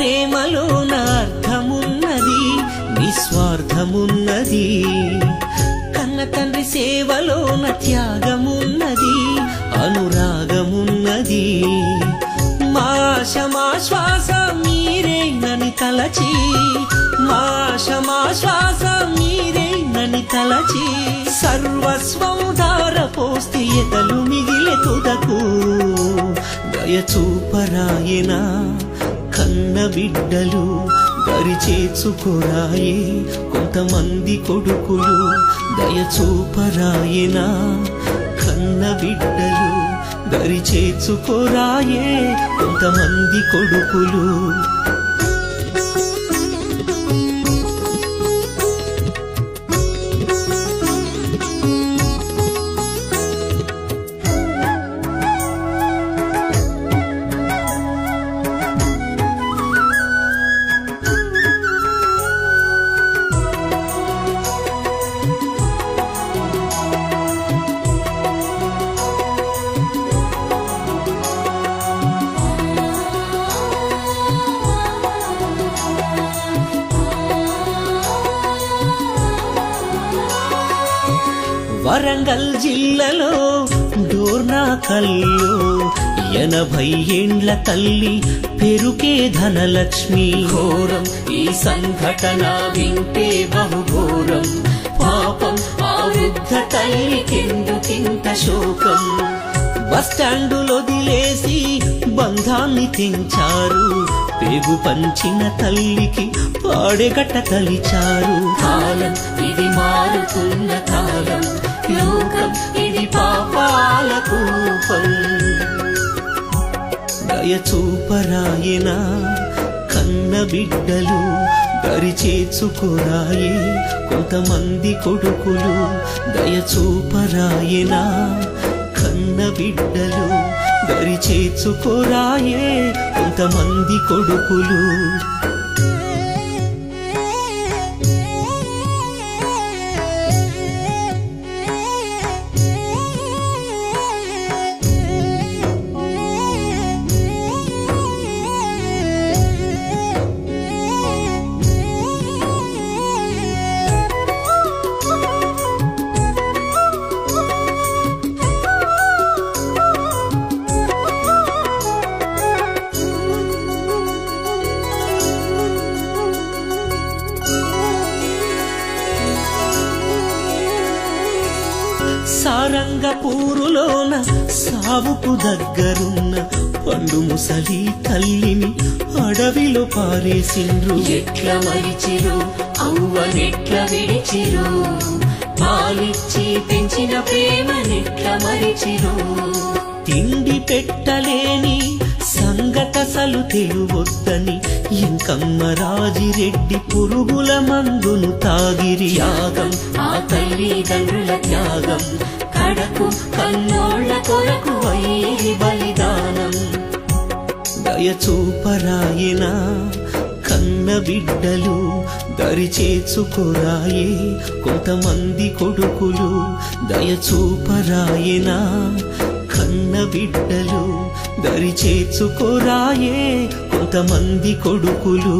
ప్రేమలోన అర్థమున్నది, నిస్వార్థమున్నది. కన్న తండ్రి సేవలోన త్యాగమున్నది, అనురాగమున్నది. మా శ్వాస మీరేనని తలచి, మా శ్వాస మీరేనని తలచి, సర్వస్వం ధారపోస్తే ఎదలు మిగిలే తుదకు. దయచూపరాయనా కన్న బిడ్డలు, దరిచేర్చుకోరాయే కొంతమంది కొడుకులు. దయచూపరాయనా కన్న బిడ్డలు, దరిచేర్చుకోరాయే కొంతమంది కొడుకులు. వరంగల్ జిల్లాలో డోర్నాకల్లో 80 ఏండ్ల తల్లి పెరుకే ధనలక్ష్మి. ఘోరం ఈ సంఘటన వింటే బహుఘోరం, పాపం ఆ వృద్ధ తల్లికెందుకింత శోకం. బస్టాండులో వదిలేసి బంధాన్ని తెంచారు, పేగు పంచిన తల్లికి పాడెగట్ట తలిచారు. కాలం ఇది మారుతున్న కాలం, లోకం ఇది పాపాల కూపం. దయచూపరాయనా కన్న బిడ్డలు, దరిచేర్చుకోరాయే కొంతమంది కొడుకులు. దయచూపరాయనా కన్న బిడ్డలు, దరిచేర్చుకోరాయే కొంతమంది కొడుకులు. సారంగపూరులోన సావుకు దగ్గరున్న పండు ముసలి తల్లిని అడవిలో పారేసిండ్రు. ఎట్ల మరిచిరు అవ్వనెట్ల విడిచిరు, పాలిచ్చి పెంచిన ప్రేమనెట్ల మరిచిరు. తిండి పెట్టలేని సంగతసలు తెలువొద్దని ఎంకమ్మ రాజిరెడ్డి పురుగుల మందును తాగిరి. త్యాగం ఆ తల్లిదండ్రుల త్యాగం, కడకు కన్నోళ్ల కొరకు వైరి బలిదానం. దయచూపరాయనా కన్న బిడ్డలు, దరిచేర్చుకోరాయే కొంతమంది కొడుకులు. దయచూపరాయనా కన్న బిడ్డలు, దరిచేర్చుకోరాయే కొంతమంది కొడుకులు.